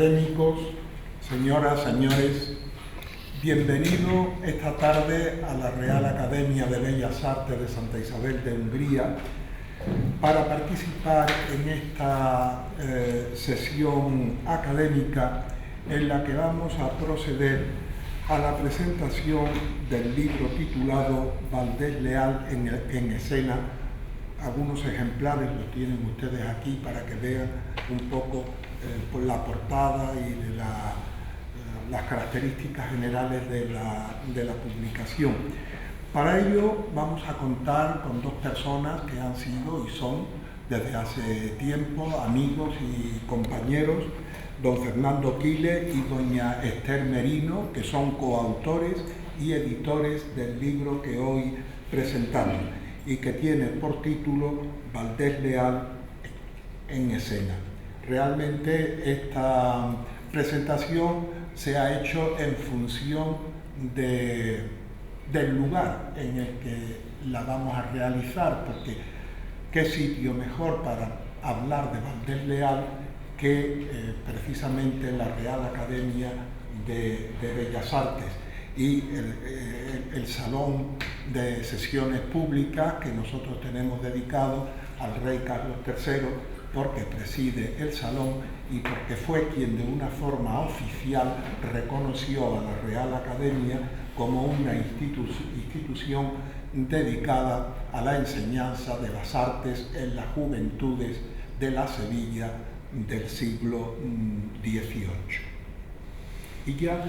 académicos, señoras, señores, bienvenido esta tarde a la Real Academia de Bellas Artes de Santa Isabel de Hungría para participar en esta sesión académica en la que vamos a proceder a la presentación del libro titulado Valdés Leal en escena. Algunos ejemplares los tienen ustedes aquí para que vean un poco por la portada y de las características generales de la publicación. Para ello vamos a contar con dos personas que han sido y son desde hace tiempo amigos y compañeros, don Fernando Quiles y doña Esther Merino, que son coautores y editores del libro que hoy presentamos y que tiene por título Valdés Leal en escena. Realmente esta presentación se ha hecho en función del lugar en el que la vamos a realizar, porque qué sitio mejor para hablar de Valdés Leal que precisamente la Real Academia de Bellas Artes y el Salón de Sesiones Públicas que nosotros tenemos dedicado al rey Carlos III, porque preside el salón y porque fue quien de una forma oficial reconoció a la Real Academia como una institución dedicada a la enseñanza de las artes en las juventudes de la Sevilla del siglo XVIII. Y ya,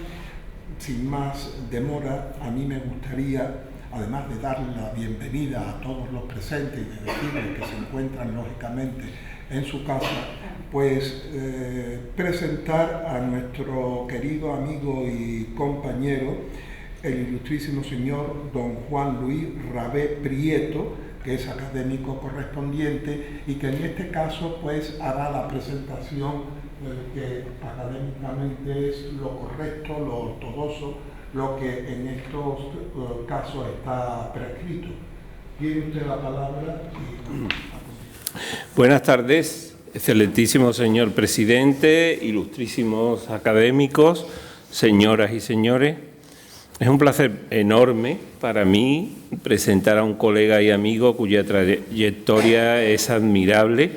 sin más demora, a mí me gustaría, además de darle la bienvenida a todos los presentes y de decirles que se encuentran lógicamente en su casa, pues presentar a nuestro querido amigo y compañero, el ilustrísimo señor don Juan Luis Rabé Prieto, que es académico correspondiente y que en este caso pues hará la presentación que académicamente es lo correcto, lo ortodoxo, lo que en estos casos está prescrito. Tiene usted la palabra. Buenas tardes, excelentísimo señor presidente, ilustrísimos académicos, señoras y señores. Es un placer enorme para mí presentar a un colega y amigo cuya trayectoria es admirable,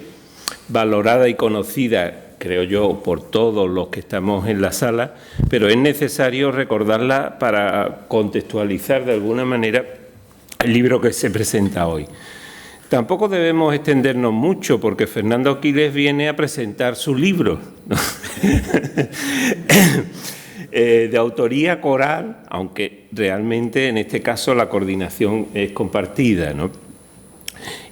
valorada y conocida, creo yo, por todos los que estamos en la sala, pero es necesario recordarla para contextualizar de alguna manera el libro que se presenta hoy. Tampoco debemos extendernos mucho porque Fernando Quiles viene a presentar su libro, ¿no? De autoría coral, aunque realmente en este caso la coordinación es compartida, ¿no?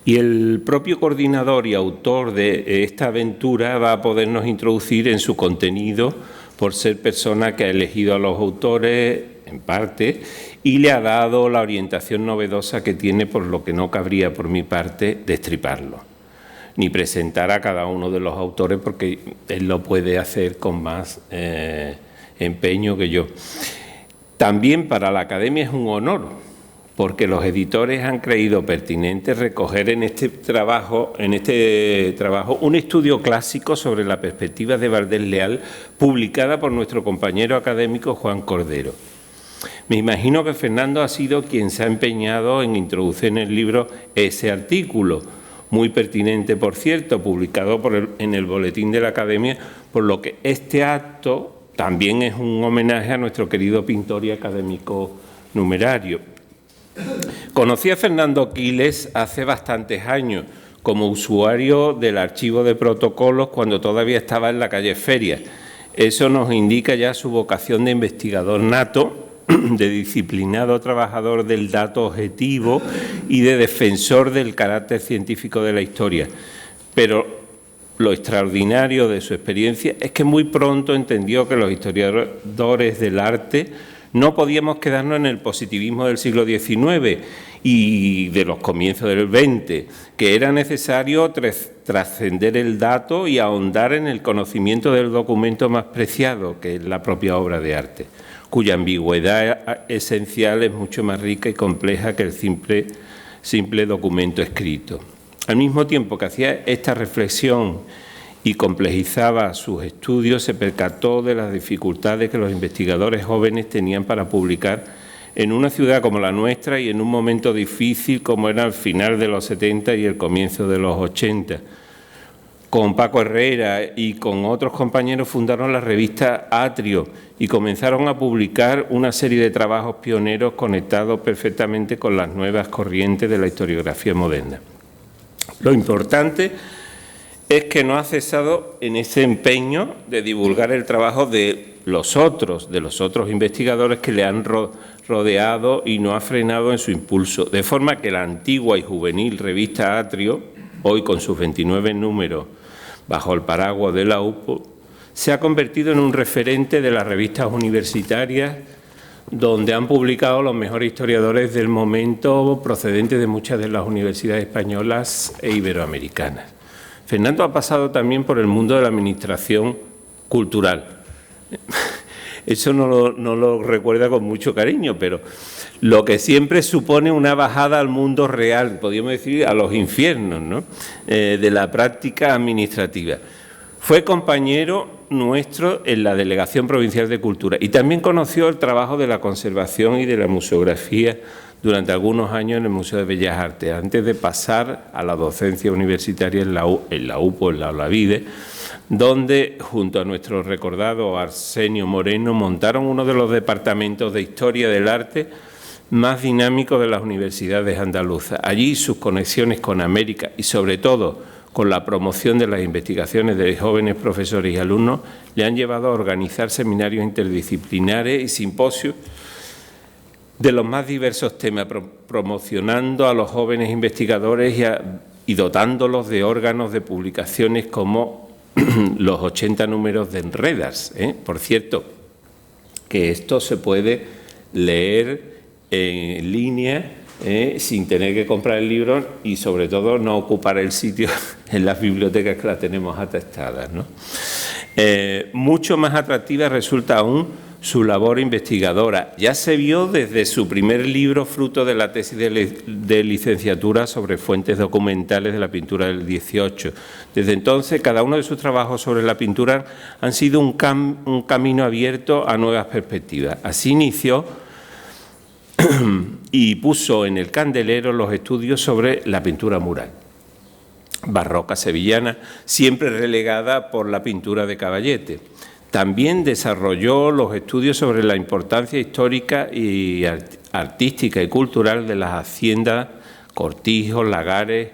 Y el propio coordinador y autor de esta aventura va a podernos introducir en su contenido por ser persona que ha elegido a los autores en parte y le ha dado la orientación novedosa que tiene, por lo que no cabría por mi parte destriparlo, ni presentar a cada uno de los autores porque él lo puede hacer con más empeño que yo. También para la Academia es un honor, porque los editores han creído pertinente recoger en este trabajo un estudio clásico sobre la perspectiva de Valdés Leal, publicada por nuestro compañero académico Juan Cordero. Me imagino que Fernando ha sido quien se ha empeñado en introducir en el libro ese artículo, muy pertinente, por cierto, publicado en el Boletín de la Academia, por lo que este acto también es un homenaje a nuestro querido pintor y académico numerario. Conocí a Fernando Quiles hace bastantes años como usuario del archivo de protocolos cuando todavía estaba en la calle Feria. Eso nos indica ya su vocación de investigador nato, de disciplinado trabajador del dato objetivo y de defensor del carácter científico de la historia. Pero lo extraordinario de su experiencia es que muy pronto entendió que los historiadores del arte no podíamos quedarnos en el positivismo del siglo XIX y de los comienzos del XX, que era necesario trascender el dato y ahondar en el conocimiento del documento más preciado, que es la propia obra de arte, cuya ambigüedad esencial es mucho más rica y compleja que el simple documento escrito. Al mismo tiempo que hacía esta reflexión y complejizaba sus estudios, se percató de las dificultades que los investigadores jóvenes tenían para publicar en una ciudad como la nuestra y en un momento difícil como era el final de los 70 y el comienzo de los 80. Con Paco Herrera y con otros compañeros fundaron la revista Atrio y comenzaron a publicar una serie de trabajos pioneros conectados perfectamente con las nuevas corrientes de la historiografía moderna. Lo importante es que no ha cesado en ese empeño de divulgar el trabajo de los otros investigadores que le han rodeado y no ha frenado en su impulso, de forma que la antigua y juvenil revista Atrio, hoy con sus 29 números bajo el paraguas de la UPO, se ha convertido en un referente de las revistas universitarias donde han publicado los mejores historiadores del momento procedentes de muchas de las universidades españolas e iberoamericanas. Fernando ha pasado también por el mundo de la administración cultural. Eso no lo recuerda con mucho cariño, pero lo que siempre supone una bajada al mundo real, podríamos decir a los infiernos, ¿no? De la práctica administrativa. Fue compañero nuestro en la Delegación Provincial de Cultura y también conoció el trabajo de la conservación y de la museografía durante algunos años en el Museo de Bellas Artes, antes de pasar a la docencia universitaria en la UPO, en la Olavide, donde, junto a nuestro recordado Arsenio Moreno, montaron uno de los departamentos de Historia del Arte más dinámicos de las universidades andaluzas. Allí sus conexiones con América y, sobre todo, con la promoción de las investigaciones de jóvenes profesores y alumnos, le han llevado a organizar seminarios interdisciplinares y simposios de los más diversos temas, promocionando a los jóvenes investigadores y dotándolos de órganos de publicaciones como los 80 números de Enredas. Por cierto, que esto se puede leer en línea sin tener que comprar el libro y, sobre todo, no ocupar el sitio en las bibliotecas que la tenemos atestadas, ¿no? Mucho más atractiva resulta aún su labor investigadora. Ya se vio desde su primer libro, fruto de la tesis de licenciatura sobre fuentes documentales de la pintura del 18. Desde entonces, cada uno de sus trabajos sobre la pintura han sido un camino abierto a nuevas perspectivas. Así inició y puso en el candelero los estudios sobre la pintura mural barroca sevillana, siempre relegada por la pintura de Caballete. También desarrolló los estudios sobre la importancia histórica y artística y cultural de las haciendas Cortijos, Lagares,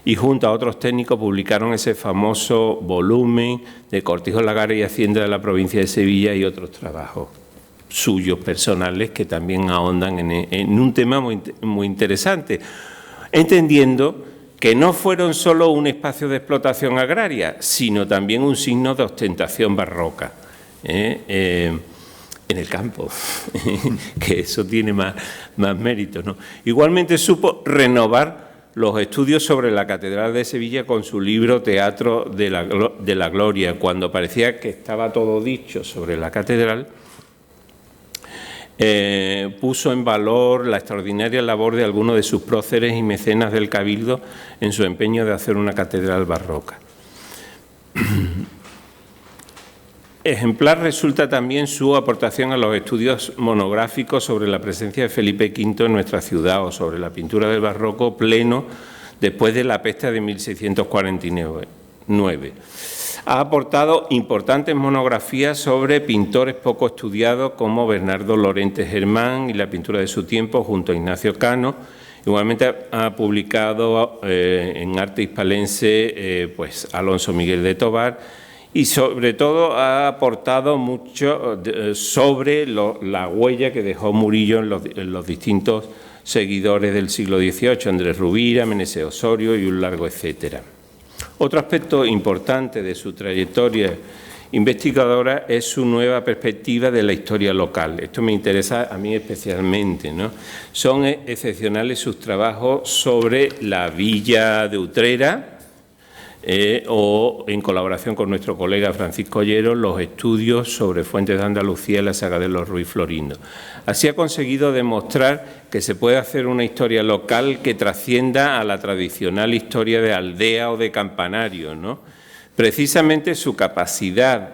y junto a otros técnicos publicaron ese famoso volumen de Cortijos, Lagares y Hacienda de la provincia de Sevilla y otros trabajos suyos personales que también ahondan en un tema muy interesante, entendiendo que no fueron solo un espacio de explotación agraria, sino también un signo de ostentación barroca en el campo, que eso tiene más mérito, ¿no? Igualmente supo renovar los estudios sobre la Catedral de Sevilla con su libro Teatro de la Gloria. Cuando parecía que estaba todo dicho sobre la catedral, puso en valor la extraordinaria labor de algunos de sus próceres y mecenas del Cabildo en su empeño de hacer una catedral barroca. Ejemplar resulta también su aportación a los estudios monográficos sobre la presencia de Felipe V en nuestra ciudad o sobre la pintura del barroco pleno después de la peste de 1649. Ha aportado importantes monografías sobre pintores poco estudiados como Bernardo Lorente Germán y la pintura de su tiempo junto a Ignacio Cano. Igualmente ha publicado en arte hispalense Alonso Miguel de Tobar y sobre todo ha aportado mucho sobre la huella que dejó Murillo en los distintos seguidores del siglo XVIII, Andrés Rubira, Meneseo Osorio y un largo etcétera. Otro aspecto importante de su trayectoria investigadora es su nueva perspectiva de la historia local. Esto me interesa a mí especialmente, ¿no? Son excepcionales sus trabajos sobre la villa de Utrera, o en colaboración con nuestro colega Francisco Ollero, los estudios sobre Fuentes de Andalucía y la saga de los Ruiz Florindo. Así ha conseguido demostrar que se puede hacer una historia local que trascienda a la tradicional historia de aldea o de campanario, ¿no? Precisamente su capacidad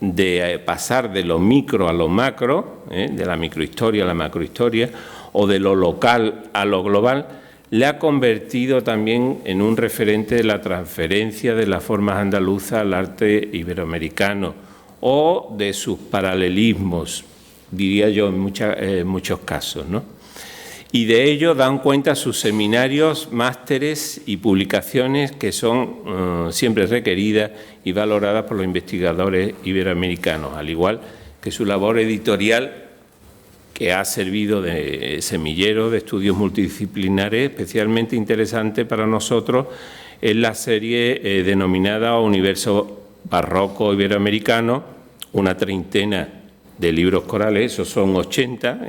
de pasar de lo micro a lo macro, de la microhistoria a la macrohistoria, o de lo local a lo global, le ha convertido también en un referente de la transferencia de las formas andaluzas al arte iberoamericano o de sus paralelismos, diría yo, en muchos casos, ¿no? Y de ello dan cuenta sus seminarios, másteres y publicaciones que son siempre requeridas y valoradas por los investigadores iberoamericanos, al igual que su labor editorial, que ha servido de semillero de estudios multidisciplinares. Especialmente interesante para nosotros es la serie denominada Universo Barroco Iberoamericano, una treintena de libros corales, esos son 80,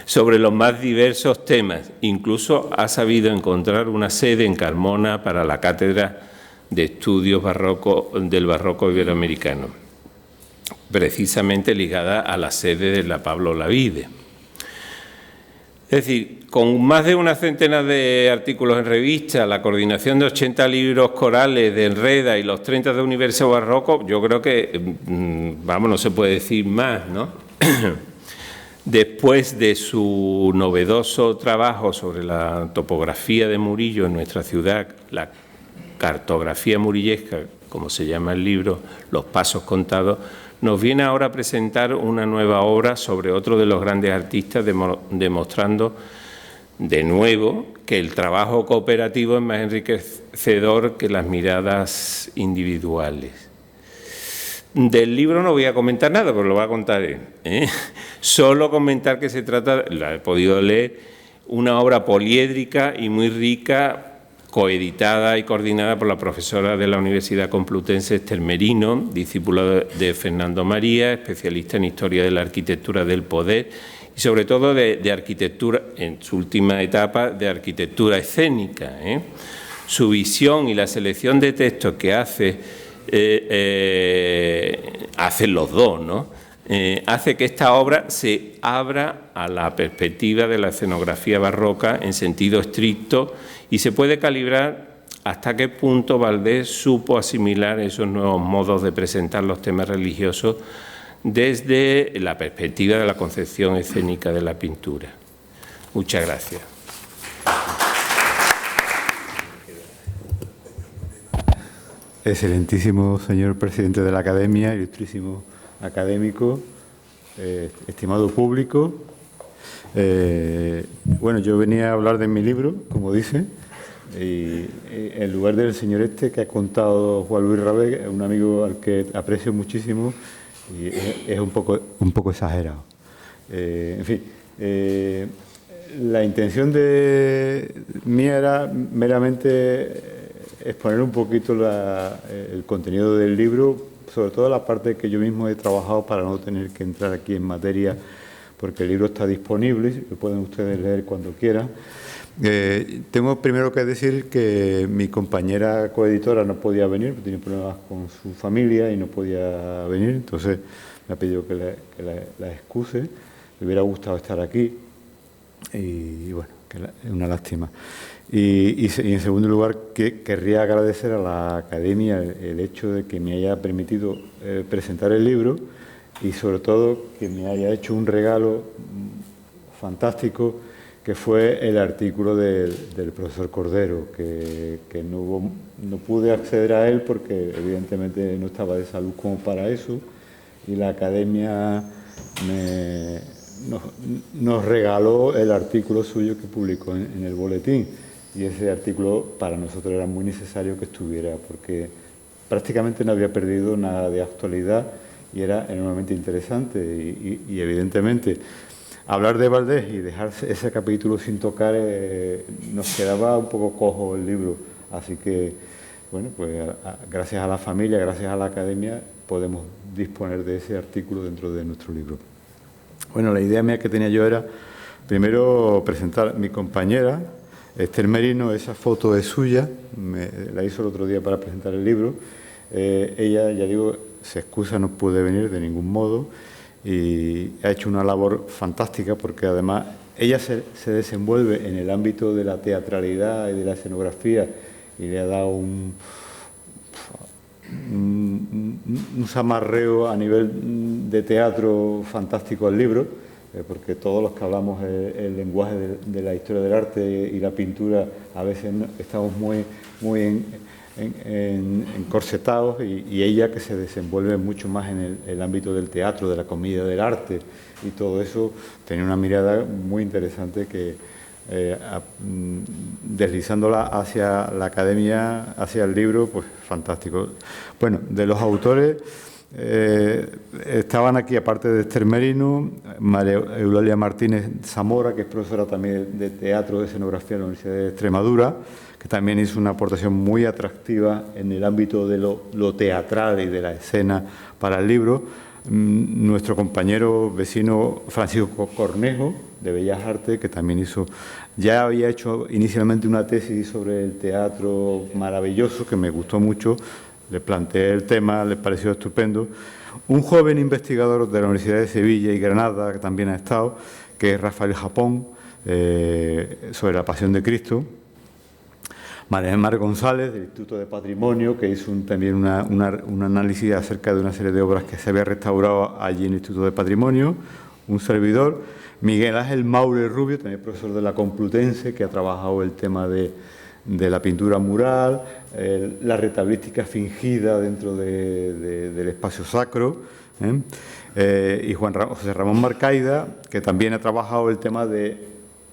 sobre los más diversos temas. Incluso ha sabido encontrar una sede en Carmona para la Cátedra de Estudios del Barroco Iberoamericano, precisamente ligada a la sede de la Pablo Olavide. Es decir, con más de una centena de artículos en revista, la coordinación de 80 libros corales de Enreda y los 30 de Universo Barroco, yo creo que, vamos, no se puede decir más, ¿no? Después de su novedoso trabajo sobre la topografía de Murillo en nuestra ciudad, la cartografía murillesca, como se llama el libro, Los Pasos Contados, nos viene ahora a presentar una nueva obra sobre otro de los grandes artistas, demostrando de nuevo que el trabajo cooperativo es más enriquecedor que las miradas individuales. Del libro no voy a comentar nada, pero lo voy a contar él, Solo comentar que se trata, la he podido leer, una obra poliédrica y muy rica, coeditada y coordinada por la profesora de la Universidad Complutense Esther Merino, discípula de Fernando María, especialista en Historia de la Arquitectura del Poder y sobre todo de arquitectura, en su última etapa, de arquitectura escénica. Su visión y la selección de textos que hacen los dos, ¿no? Hace que esta obra se abra a la perspectiva de la escenografía barroca en sentido estricto y se puede calibrar hasta qué punto Valdés supo asimilar esos nuevos modos de presentar los temas religiosos desde la perspectiva de la concepción escénica de la pintura. Muchas gracias. Excelentísimo señor presidente de la Academia, ilustrísimo académico, estimado público. Bueno, yo venía a hablar de mi libro, como dice, y en lugar del señor que ha contado Juan Luis Rabé, un amigo al que aprecio muchísimo, y es un poco exagerado. En fin, la intención mía era meramente exponer un poquito el contenido del libro, sobre todo la parte que yo mismo he trabajado para no tener que entrar aquí en materia, porque el libro está disponible, lo pueden ustedes leer cuando quieran. Tengo primero que decir que mi compañera coeditora no podía venir, porque tiene problemas con su familia y no podía venir, entonces me ha pedido que la excuse. Me hubiera gustado estar aquí y bueno, que es una lástima. Y en segundo lugar, querría agradecer a la Academia el hecho de que me haya permitido presentar el libro y sobre todo que me haya hecho un regalo fantástico, que fue el artículo del profesor Cordero, que no pude acceder a él porque evidentemente no estaba de salud como para eso, y la Academia nos regaló el artículo suyo que publicó en el boletín, y ese artículo para nosotros era muy necesario que estuviera, porque prácticamente no había perdido nada de actualidad y era enormemente interesante, y evidentemente hablar de Valdés y dejar ese capítulo sin tocar, nos quedaba un poco cojo el libro. Así que, bueno, pues gracias a la familia, gracias a la Academia, podemos disponer de ese artículo dentro de nuestro libro. Bueno, la idea mía que tenía yo era, primero, presentar a mi compañera, Esther Merino, esa foto es suya, la hizo el otro día para presentar el libro. Ella, ya digo, se excusa, no puede venir de ningún modo y ha hecho una labor fantástica porque además ella se desenvuelve en el ámbito de la teatralidad y de la escenografía y le ha dado un zamarreo a nivel de teatro fantástico al libro. Porque todos los que hablamos el lenguaje de la historia del arte y la pintura a veces estamos muy encorsetados y ella que se desenvuelve mucho más en el ámbito del teatro, de la comedia, del arte y todo eso, tenía una mirada muy interesante que deslizándola hacia la academia, hacia el libro, pues fantástico. Bueno, de los autores estaban aquí, aparte de Esther Merino, María Eulalia Martínez Zamora, que es profesora también de teatro, de escenografía en la Universidad de Extremadura, que también hizo una aportación muy atractiva en el ámbito de lo teatral y de la escena para el libro. Nuestro compañero vecino Francisco Cornejo, de Bellas Artes, que también ya había hecho inicialmente una tesis sobre el teatro maravilloso, que me gustó mucho. Le planteé el tema, le pareció estupendo. Un joven investigador de la Universidad de Sevilla y Granada, que también ha estado, que es Rafael Japón, sobre la Pasión de Cristo. María del Mar González, del Instituto de Patrimonio, que hizo también un análisis acerca de una serie de obras que se había restaurado allí en el Instituto de Patrimonio. Un servidor. Miguel Ángel Maure Rubio, también profesor de la Complutense, que ha trabajado el tema de la pintura mural, la retablística fingida dentro del espacio sacro, y José Ramón Marcaida, que también ha trabajado el tema de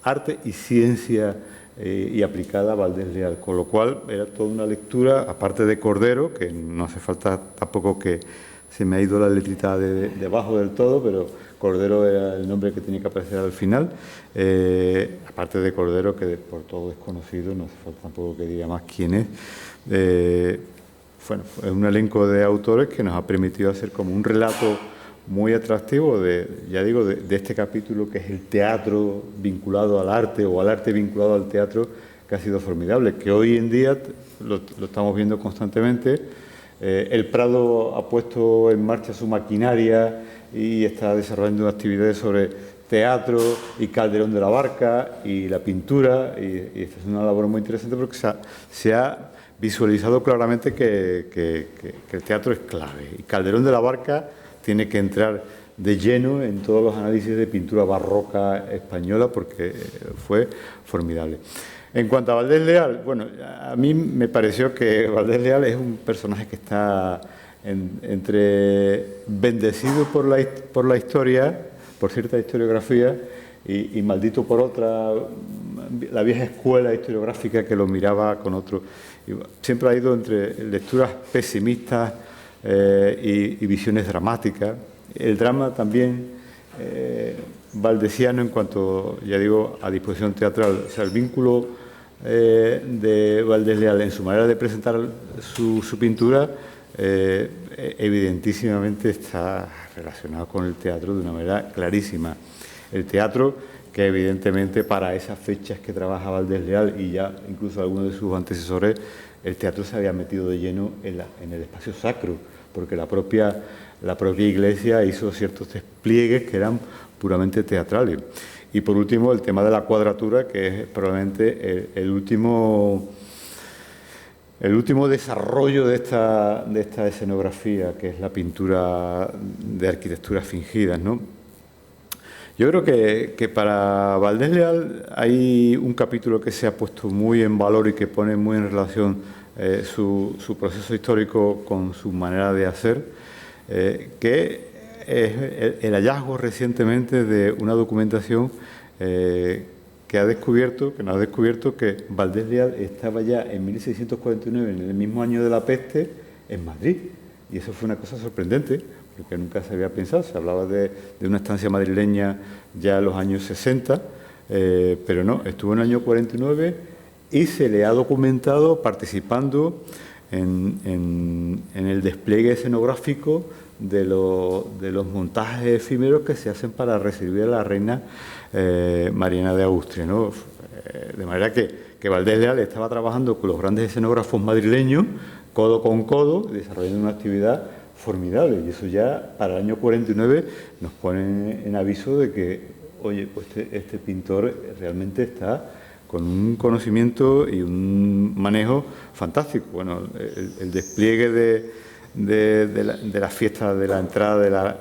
arte y ciencia y aplicada a Valdés Leal, con lo cual era toda una lectura, aparte de Cordero, que no hace falta tampoco que se me ha ido la letrita debajo del todo, pero Cordero era el nombre que tenía que aparecer al final. Aparte de Cordero, que por todo es conocido, no hace falta tampoco que diga más quién es. Bueno, es un elenco de autores que nos ha permitido hacer como un relato muy atractivo de este capítulo, que es el teatro vinculado al arte o al arte vinculado al teatro, que ha sido formidable, que hoy en día lo estamos viendo constantemente. El Prado ha puesto en marcha su maquinaria y está desarrollando actividades sobre teatro y Calderón de la Barca y la pintura, y esta es una labor muy interesante porque se ha visualizado claramente que el teatro es clave, y Calderón de la Barca tiene que entrar de lleno en todos los análisis de pintura barroca española porque fue formidable. En cuanto a Valdés Leal, bueno, a mí me pareció que Valdés Leal es un personaje que está entre bendecido por la historia, por cierta historiografía, y maldito por otra, la vieja escuela historiográfica que lo miraba con otro. Siempre ha ido entre lecturas pesimistas y visiones dramáticas. El drama también valdesiano en cuanto, ya digo, a disposición teatral. O sea, el vínculo de Valdés Leal en su manera de presentar su pintura evidentísimamente está relacionado con el teatro de una manera clarísima. El teatro que evidentemente para esas fechas que trabaja Valdés Leal y ya incluso algunos de sus antecesores, el teatro se había metido de lleno en el espacio sacro, porque la propia Iglesia hizo ciertos despliegues que eran puramente teatrales. Y por último, el tema de la cuadratura, que es probablemente el último desarrollo de esta escenografía, que es la pintura de arquitecturas fingidas, ¿no? Yo creo que para Valdés Leal hay un capítulo que se ha puesto muy en valor y que pone muy en relación su proceso histórico con su manera de hacer, que es el hallazgo recientemente de una documentación que nos ha descubierto que Valdés Leal estaba ya en 1649, en el mismo año de la peste, en Madrid. Y eso fue una cosa sorprendente, porque nunca se había pensado. Se hablaba de una estancia madrileña ya en los años 60, pero no, estuvo en el año 49 y se le ha documentado participando en el despliegue escenográfico de los montajes efímeros que se hacen para recibir a la reina Mariana de Austria, ¿no? De manera que que Valdés Leal estaba trabajando con los grandes escenógrafos madrileños, codo con codo, desarrollando una actividad formidable. Y eso ya para el año 49 nos pone en aviso de que, oye, pues este pintor realmente está con un conocimiento y un manejo fantástico. Bueno, el despliegue de las fiestas, de la entrada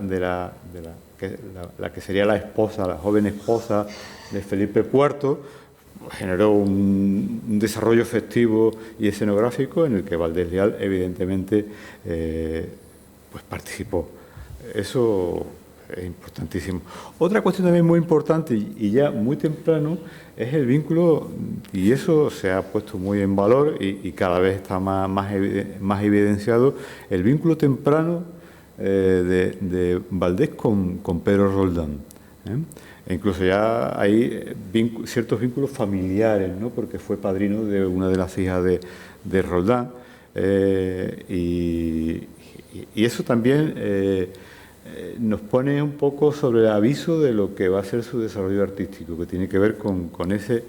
la que sería la esposa, la joven esposa de Felipe IV, generó un desarrollo festivo y escenográfico en el que Valdés Leal evidentemente pues participó. Eso es importantísimo. Otra cuestión también muy importante y ya muy temprano es el vínculo, y eso se ha puesto muy en valor y cada vez está más evidenciado, el vínculo temprano de Valdés con Pedro Roldán. E incluso ya hay ciertos vínculos familiares, ¿no? Porque fue padrino de una de las hijas de Roldán. Y eso también nos pone un poco sobre el aviso de lo que va a ser su desarrollo artístico, que tiene que ver con ese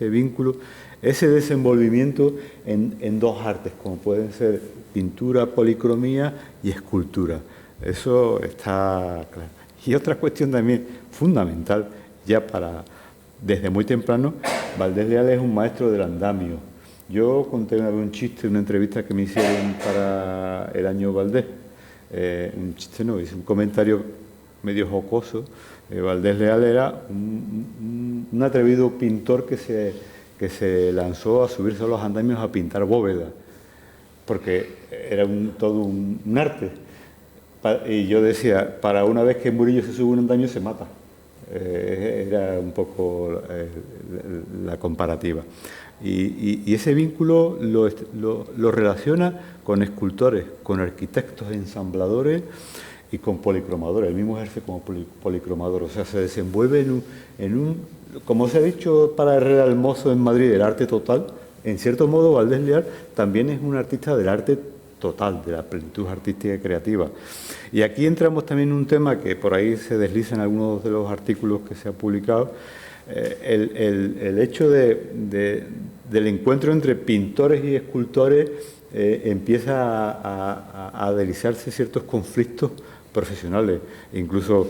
vínculo, ese desenvolvimiento en dos artes, como pueden ser pintura, policromía y escultura. Eso está claro. Y otra cuestión también fundamental, ya desde muy temprano, Valdés Leal es un maestro del andamio. Yo conté una vez un chiste en una entrevista que me hicieron para el año Valdés. Un chiste no, hice un comentario medio jocoso. Valdés Leal era un atrevido pintor que se lanzó a subirse a los andamios a pintar bóveda, porque era todo un arte. Y yo decía, para una vez que Murillo se sube a un andamio se mata. Era un poco la comparativa. Y ese vínculo lo relaciona con escultores, con arquitectos, ensambladores y con policromadores. Él mismo ejerce como policromador, o sea, se desenvuelve en un, como se ha dicho para Herrera el Mozo en Madrid, el arte total. En cierto modo, Valdés Leal también es un artista del arte total, de la plenitud artística y creativa. Y aquí entramos también en un tema que por ahí se desliza en algunos de los artículos que se han publicado, el hecho del encuentro entre pintores y escultores empieza a deslizarse ciertos conflictos profesionales, incluso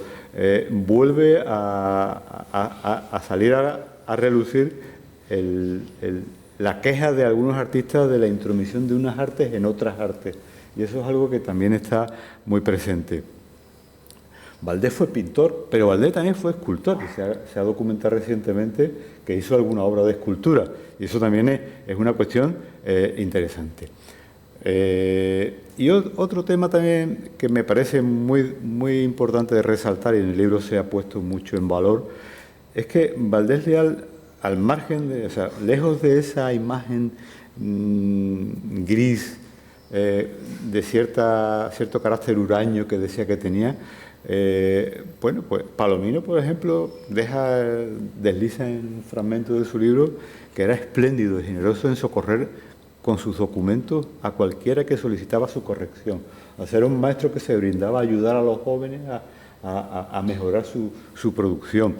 vuelve a salir a relucir la queja de algunos artistas de la intromisión de unas artes en otras artes, y eso es algo que también está muy presente. Valdés fue pintor, pero Valdés también fue escultor, y se ha documentado recientemente que hizo alguna obra de escultura, y eso también es una cuestión interesante. Y otro tema también que me parece muy importante de resaltar, y en el libro se ha puesto mucho en valor, es que Valdés Leal, al margen o sea, lejos de esa imagen gris, de cierto carácter huraño que decía que tenía, bueno, pues Palomino, por ejemplo, desliza en un fragmento de su libro que era espléndido y generoso en socorrer con sus documentos a cualquiera que solicitaba su corrección. O sea, era un maestro que se brindaba a ayudar a los jóvenes a mejorar su producción.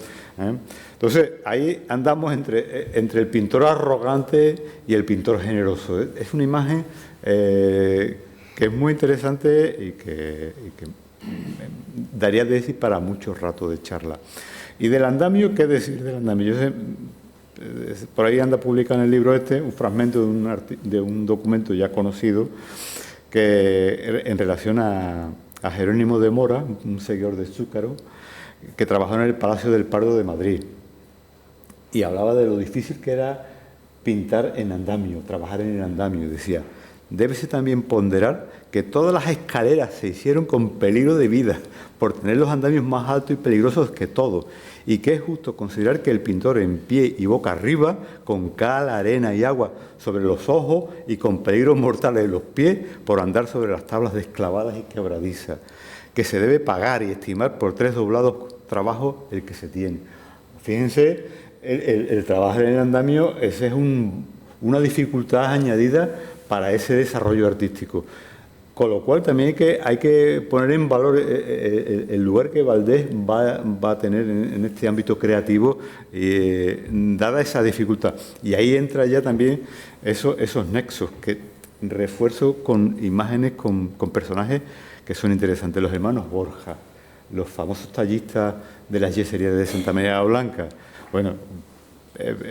Entonces, ahí andamos entre el pintor arrogante y el pintor generoso. Es una imagen que es muy interesante y que daría de decir para mucho rato de charla. Y del andamio, ¿qué decir del andamio? Yo sé, por ahí anda publicado en el libro un fragmento de un documento ya conocido que en relación a Jerónimo de Mora, un seguidor de Zúcaro, que trabajó en el Palacio del Pardo de Madrid, y hablaba de lo difícil que era pintar en andamio, trabajar en el andamio. Decía, débese también ponderar que todas las escaleras se hicieron con peligro de vida, por tener los andamios más altos y peligrosos que todo, y que es justo considerar que el pintor en pie y boca arriba, con cal, arena y agua sobre los ojos y con peligros mortales en los pies por andar sobre las tablas desclavadas y quebradizas, que se debe pagar y estimar por 3 doblados trabajos el que se tiene. Fíjense, el trabajar en el andamio, esa es una dificultad añadida para ese desarrollo artístico. Con lo cual también hay que poner en valor el lugar que Valdés va a tener en este ámbito creativo, dada esa dificultad. Y ahí entra ya también esos nexos que refuerzo con imágenes, con personajes que son interesantes. Los hermanos Borja, los famosos tallistas de las yeserías de Santa María la Blanca. Bueno,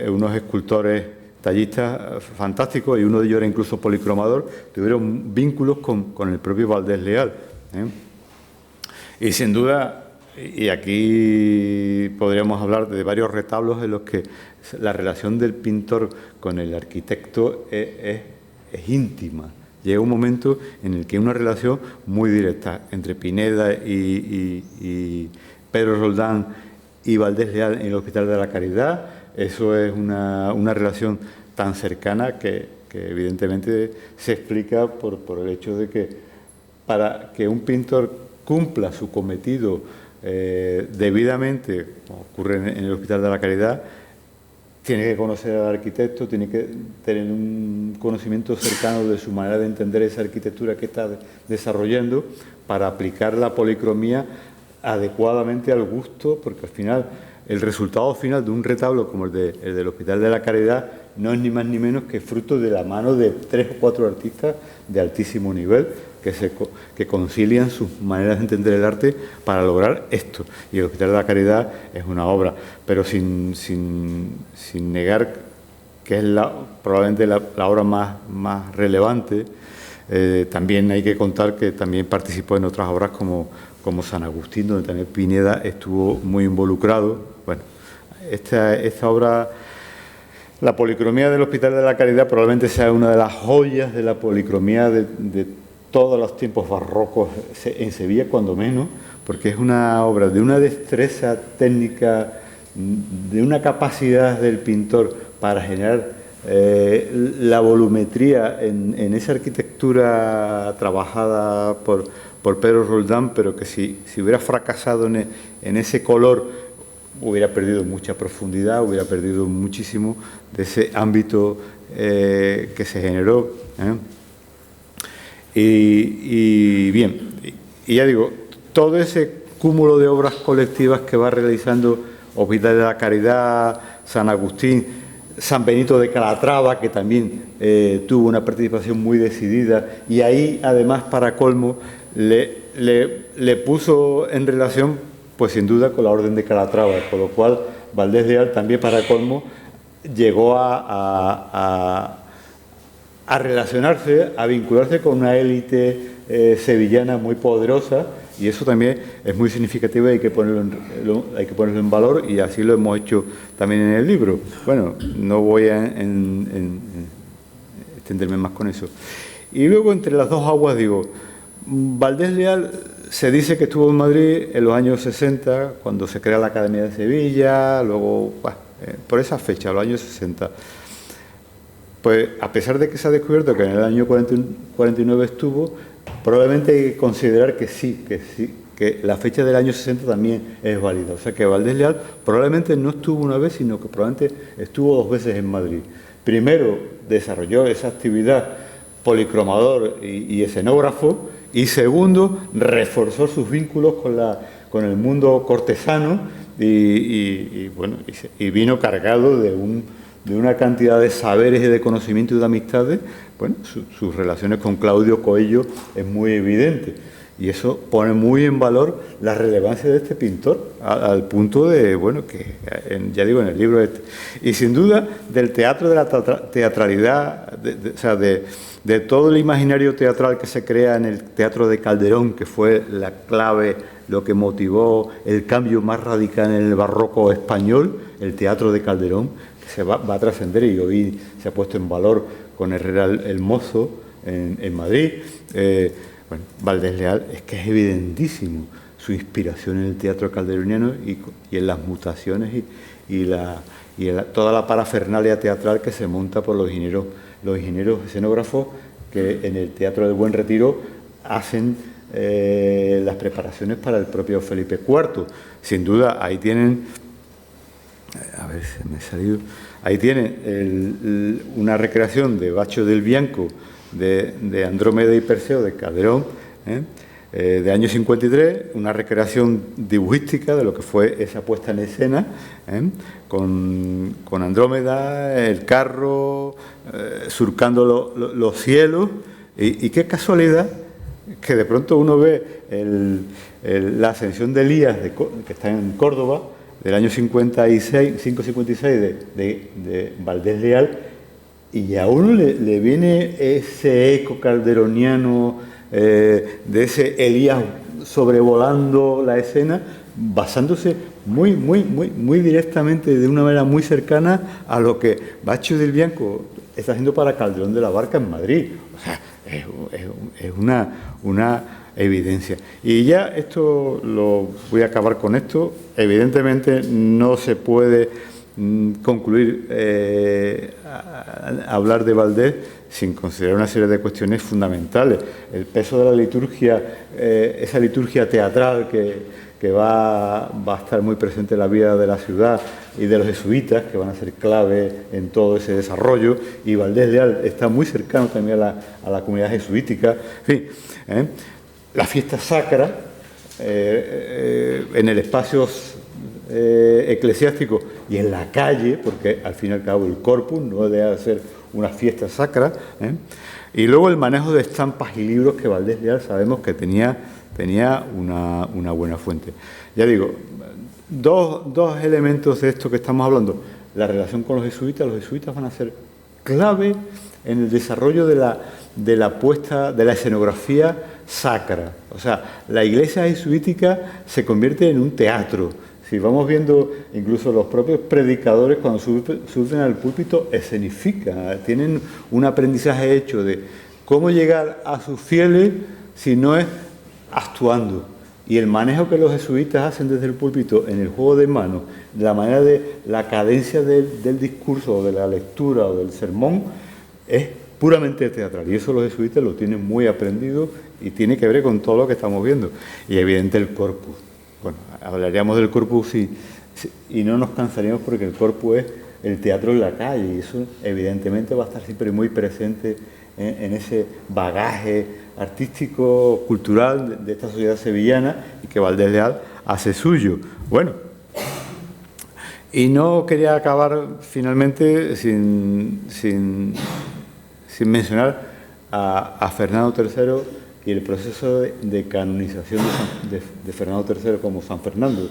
unos escultores tallistas fantásticos, y uno de ellos era incluso policromador, tuvieron vínculos con el propio Valdés Leal. Y sin duda, y aquí podríamos hablar de varios retablos en los que la relación del pintor con el arquitecto es íntima. Llega un momento en el que hay una relación muy directa entre Pineda y Pedro Roldán y Valdés Leal en el Hospital de la Caridad. Eso es una relación tan cercana que evidentemente se explica por el hecho de que para que un pintor cumpla su cometido debidamente, como ocurre en el Hospital de la Caridad, tiene que conocer al arquitecto, tiene que tener un conocimiento cercano de su manera de entender esa arquitectura que está desarrollando para aplicar la policromía adecuadamente al gusto, porque al final el resultado final de un retablo como el del Hospital de la Caridad no es ni más ni menos que fruto de la mano de 3 o 4 artistas de altísimo nivel que concilian sus maneras de entender el arte para lograr esto. Y el Hospital de la Caridad es una obra, pero sin negar que es probablemente la obra más relevante. También hay que contar que también participó en otras obras como San Agustín, donde también Pineda estuvo muy involucrado. Bueno, esta obra, la policromía del Hospital de la Caridad, probablemente sea una de las joyas de la policromía de todos los tiempos barrocos en Sevilla, cuando menos, porque es una obra de una destreza técnica, de una capacidad del pintor para generar la volumetría en esa arquitectura trabajada por Pedro Roldán, pero que si hubiera fracasado en ese color, hubiera perdido mucha profundidad, hubiera perdido muchísimo de ese ámbito que se generó. Y bien, y ya digo, todo ese cúmulo de obras colectivas que va realizando Hospital de la Caridad, San Agustín, San Benito de Calatrava, que también tuvo una participación muy decidida, y ahí además, para colmo, le puso en relación, pues sin duda, con la Orden de Calatrava, con lo cual Valdés Leal también, para colmo, llegó a relacionarse, a vincularse con una élite sevillana muy poderosa, y eso también es muy significativo y hay que ponerlo en valor, y así lo hemos hecho también en el libro. Bueno, no voy a extenderme más con eso. Y luego, entre las dos aguas, digo, Valdés Leal se dice que estuvo en Madrid en los años 60, cuando se crea la Academia de Sevilla, luego, por esa fecha, los años 60. Pues, a pesar de que se ha descubierto que en el año 49 estuvo, probablemente hay que considerar que sí, que la fecha del año 60 también es válida. O sea, que Valdés Leal probablemente no estuvo una vez, sino que probablemente estuvo 2 veces en Madrid. Primero, desarrolló esa actividad policromador y escenógrafo, y segundo, reforzó sus vínculos con el mundo cortesano y vino cargado de una cantidad de saberes y de conocimientos y de amistades. Bueno, sus relaciones con Claudio Coello es muy evidente, y eso pone muy en valor la relevancia de este pintor, al punto de, bueno, que ya digo, en el libro este. Y sin duda, del teatro, de la teatralidad, de todo el imaginario teatral que se crea en el Teatro de Calderón, que fue la clave, lo que motivó el cambio más radical en el barroco español, el Teatro de Calderón, que se va a trascender, y hoy se ha puesto en valor con Herrera el Mozo en Madrid. Bueno, Valdés Leal es que es evidentísimo su inspiración en el teatro calderoniano y en las mutaciones y toda la parafernalia teatral que se monta por los ingenieros escenógrafos que en el Teatro del Buen Retiro hacen las preparaciones para el propio Felipe IV. Sin duda, ahí tienen, a ver, se me ha salido, ahí tienen una recreación de Baccio del Bianco de Andrómeda y Perseo de Calderón, de año 53, una recreación dibujística de lo que fue esa puesta en escena, con Andrómeda, el carro, surcando los cielos, y qué casualidad que de pronto uno ve la ascensión de Elías, que está en Córdoba, del año 556 de Valdés Leal, y a uno le viene ese eco calderoniano de ese Elías sobrevolando la escena, basándose muy directamente, de una manera muy cercana a lo que Bacho del Bianco está haciendo para Calderón de la Barca en Madrid. O sea, es una evidencia. Y ya esto lo voy a acabar con esto. Evidentemente no se puede concluir hablar de Valdés sin considerar una serie de cuestiones fundamentales. El peso de la liturgia, esa liturgia teatral que va a estar muy presente en la vida de la ciudad, y de los jesuitas, que van a ser clave en todo ese desarrollo, y Valdés Leal está muy cercano también a la comunidad jesuítica. En fin, la fiesta sacra, en el espacio eclesiástico y en la calle, porque al fin y al cabo el corpus no debe ser una fiesta sacra, y luego el manejo de estampas y libros, que Valdés Leal sabemos que tenía una buena fuente. Ya digo, dos elementos de esto que estamos hablando. La relación con los jesuitas van a ser clave en el desarrollo de la puesta de la escenografía sacra. O sea, la iglesia jesuítica se convierte en un teatro. Si vamos viendo, incluso los propios predicadores, cuando suben al púlpito, escenifican, tienen un aprendizaje hecho de cómo llegar a sus fieles si no es actuando. Y el manejo que los jesuitas hacen desde el púlpito en el juego de manos, la manera de la cadencia del discurso, o de la lectura, o del sermón, es puramente teatral. Y eso los jesuitas lo tienen muy aprendido, y tiene que ver con todo lo que estamos viendo. Y evidente el corpus. Bueno, hablaríamos del corpus y no nos cansaríamos, porque el corpus es el teatro en la calle, y eso evidentemente va a estar siempre muy presente en ese bagaje artístico, cultural de esta sociedad sevillana, y que Valdés Leal hace suyo. Bueno, y no quería acabar finalmente sin mencionar a Fernando III y el proceso de canonización de Fernando III como San Fernando,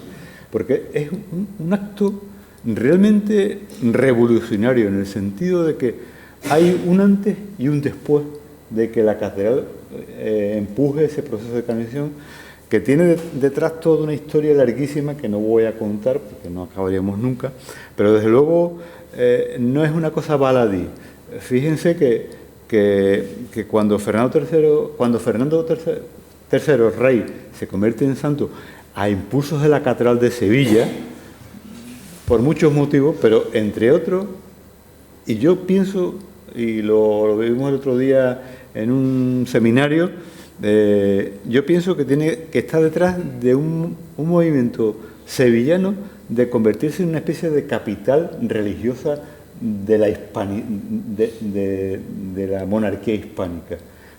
porque es un acto realmente revolucionario, en el sentido de que hay un antes y un después de que la catedral empuje ese proceso de canonización, que tiene detrás toda una historia larguísima que no voy a contar porque no acabaríamos nunca, pero desde luego no es una cosa baladí. Fíjense que cuando Fernando III, rey, se convierte en santo a impulsos de la catedral de Sevilla, por muchos motivos, pero entre otros, y yo pienso, y lo vimos el otro día en un seminario, yo pienso que está detrás de un movimiento sevillano de convertirse en una especie de capital religiosa de la monarquía hispánica.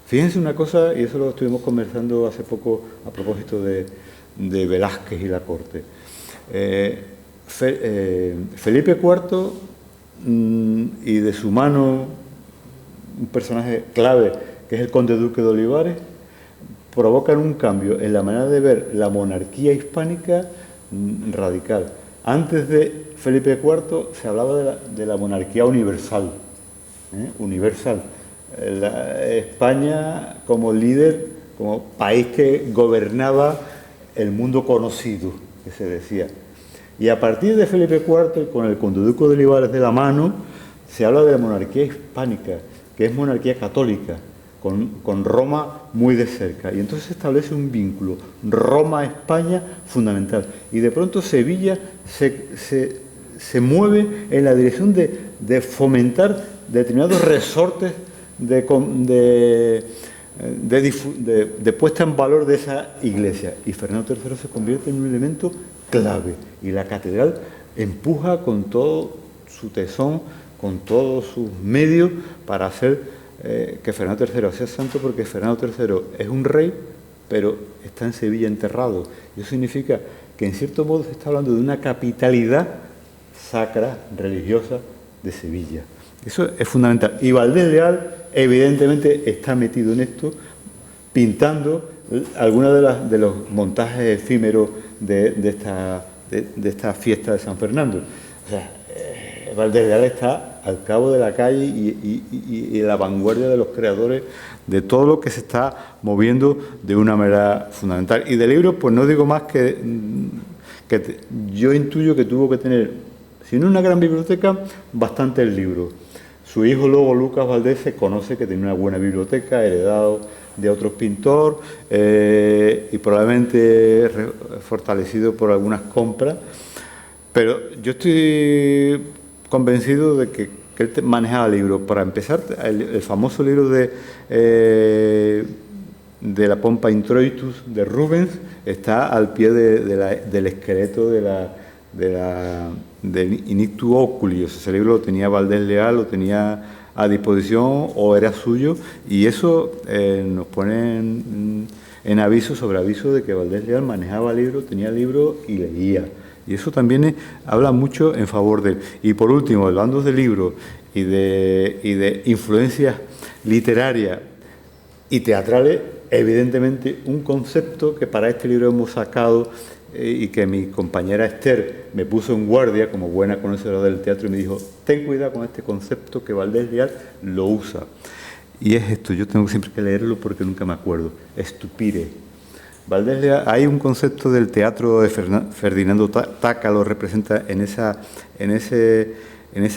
Fíjense una cosa, y eso lo estuvimos conversando hace poco a propósito de Velázquez y la corte. Felipe IV y de su mano un personaje clave, que es el conde duque de Olivares, provocan un cambio en la manera de ver la monarquía hispánica radical. Antes de Felipe IV se hablaba de la monarquía universal, universal. España como líder, como país que gobernaba el mundo conocido, que se decía. Y a partir de Felipe IV, con el conde-duque de Olivares de la mano, se habla de la monarquía hispánica, que es monarquía católica, con Roma muy de cerca. Y entonces se establece un vínculo Roma-España fundamental. Y de pronto Sevilla se mueve en la dirección de fomentar determinados resortes de puesta en valor de esa iglesia. Y Fernando III se convierte en un elemento clave. Y la catedral empuja con todo su tesón, con todos sus medios, para hacer que Fernando III sea santo porque Fernando III es un rey, pero está en Sevilla enterrado. Y eso significa que en cierto modo se está hablando de una capitalidad sacra, religiosa de Sevilla. Eso es fundamental. Y Valdés Leal evidentemente está metido en esto, pintando algunos de los montajes efímeros de esta fiesta de San Fernando. O sea, Valdés Leal está al cabo de la calle y en la vanguardia de los creadores de todo lo que se está moviendo de una manera fundamental. Y del libro, pues no digo más que yo intuyo que tuvo que tener, si no una gran biblioteca, bastantes libros. Su hijo luego, Lucas Valdés, se conoce que tenía una buena biblioteca, heredado de otros pintores y probablemente fortalecido por algunas compras. Pero yo estoy convencido de que él manejaba libros. Para empezar, el famoso libro de la Pompa Introitus de Rubens está al pie del esqueleto del Inictu Oculi. O sea, ese libro lo tenía Valdés Leal, lo tenía a disposición o era suyo, y eso nos pone en aviso sobre aviso de que Valdés Leal manejaba libros, tenía libros y leía. Y eso también habla mucho en favor de él. Y por último, hablando de libros y de influencias literarias y teatrales, evidentemente un concepto que para este libro hemos sacado y que mi compañera Esther me puso en guardia como buena conocedora del teatro y me dijo: ten cuidado con este concepto que Valdés Leal lo usa. Y es esto, yo tengo siempre que leerlo porque nunca me acuerdo. Estupire. Valdés Leal, hay un concepto del teatro de Ferdinando Taca, lo representa en esa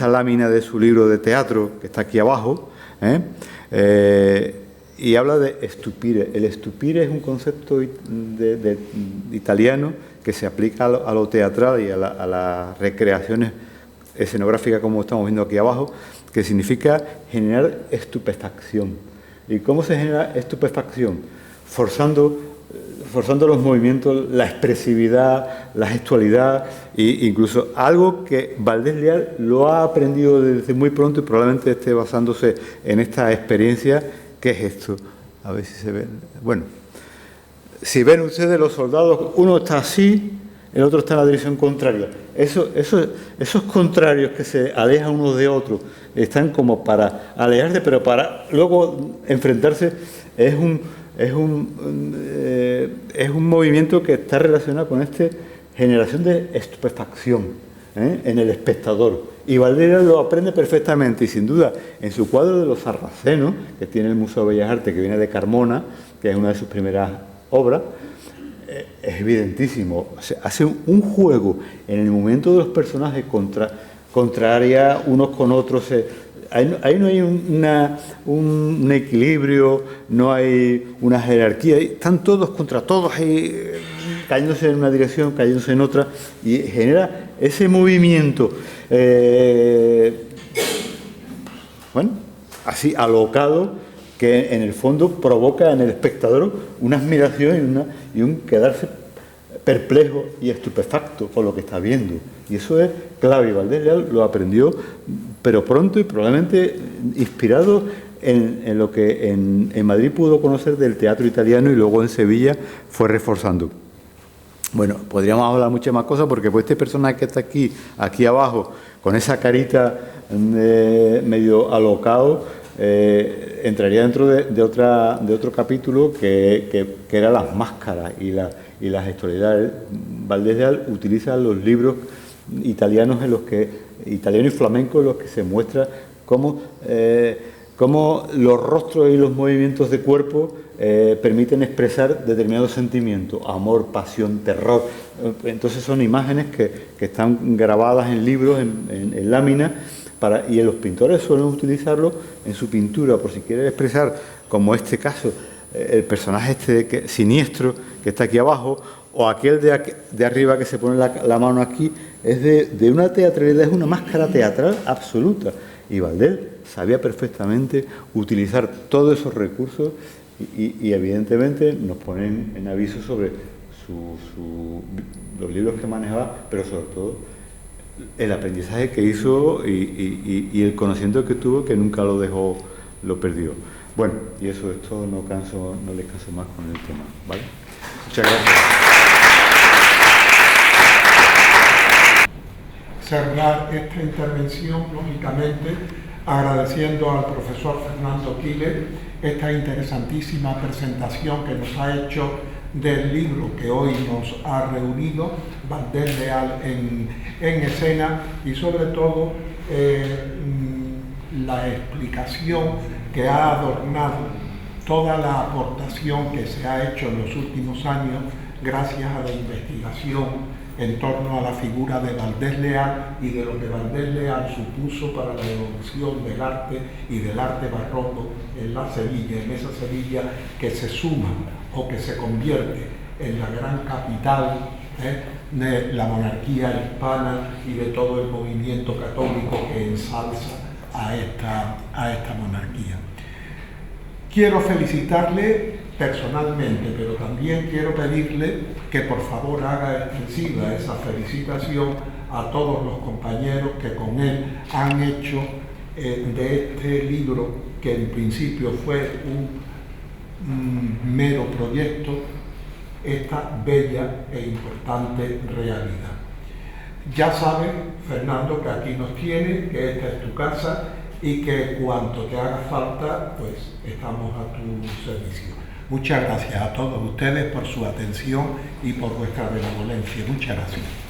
lámina de su libro de teatro que está aquí abajo, y habla de estupire. El estupire es un concepto de italiano que se aplica a lo teatral y a las recreaciones escenográficas, como estamos viendo aquí abajo, que significa generar estupefacción. ¿Y cómo se genera estupefacción? Forzando los movimientos, la expresividad, la gestualidad, e incluso algo que Valdés Leal lo ha aprendido desde muy pronto y probablemente esté basándose en esta experiencia. ¿Qué es esto? A ver si se ve. Bueno, si ven ustedes los soldados, uno está así, el otro está en la dirección contraria. Esos contrarios que se alejan unos de otros están como para alejarse, pero para luego enfrentarse. Es un movimiento que está relacionado con esta generación de estupefacción en el espectador. Y Valdés Leal lo aprende perfectamente, y sin duda en su cuadro de los sarracenos, que tiene el Museo de Bellas Artes, que viene de Carmona, que es una de sus primeras obras, es evidentísimo. O sea, hace un juego en el momento de los personajes contraria unos con otros. Ahí no hay un equilibrio, no hay una jerarquía, están todos contra todos, ahí, cayéndose en una dirección, cayéndose en otra, y genera ese movimiento, así alocado, que en el fondo provoca en el espectador una admiración y un quedarse perplejo y estupefacto por lo que está viendo. Y eso es clave. Valdés Leal lo aprendió, pero pronto, y probablemente inspirado en lo que en Madrid pudo conocer del teatro italiano y luego en Sevilla fue reforzando. Bueno, podríamos hablar muchas más cosas, porque pues este personaje que está aquí abajo, con esa carita medio alocado, entraría dentro de otro capítulo que era las máscaras y la gestualidad. Valdés Leal utiliza los libros italianos italiano y flamenco, en los que se muestra cómo los rostros y los movimientos de cuerpo permiten expresar determinados sentimientos: amor, pasión, terror. Entonces son imágenes que están grabadas en libros, en láminas, y los pintores suelen utilizarlo en su pintura, por si quieren expresar, como este caso, el personaje siniestro que está aquí abajo, o aquel de arriba que se pone la mano aquí. Es de una teatralidad, es una máscara teatral absoluta. Y Valdés sabía perfectamente utilizar todos esos recursos y evidentemente nos ponen en aviso sobre los libros que manejaba, pero sobre todo el aprendizaje que hizo y el conocimiento que tuvo, que nunca lo dejó lo perdió. Bueno, y eso es todo, no les canso más con el tema, ¿vale? Muchas gracias. Cerrar esta intervención, lógicamente, agradeciendo al profesor Fernando Quiles esta interesantísima presentación que nos ha hecho del libro que hoy nos ha reunido, Valdés Leal en escena, y sobre todo la explicación que ha adornado toda la aportación que se ha hecho en los últimos años gracias a la investigación en torno a la figura de Valdés Leal y de lo que Valdés Leal supuso para la evolución del arte y del arte barroco en la Sevilla, en esa Sevilla que se suma o que se convierte en la gran capital de la monarquía hispana y de todo el movimiento católico que ensalza a esta monarquía. Quiero felicitarle personalmente, pero también quiero pedirle que por favor haga extensiva esa felicitación a todos los compañeros que con él han hecho de este libro, que en principio fue un mero proyecto, esta bella e importante realidad. Ya sabes, Fernando, que aquí nos tienes, que esta es tu casa y que cuanto te haga falta, pues estamos a tu servicio. Muchas gracias a todos ustedes por su atención y por vuestra benevolencia. Muchas gracias.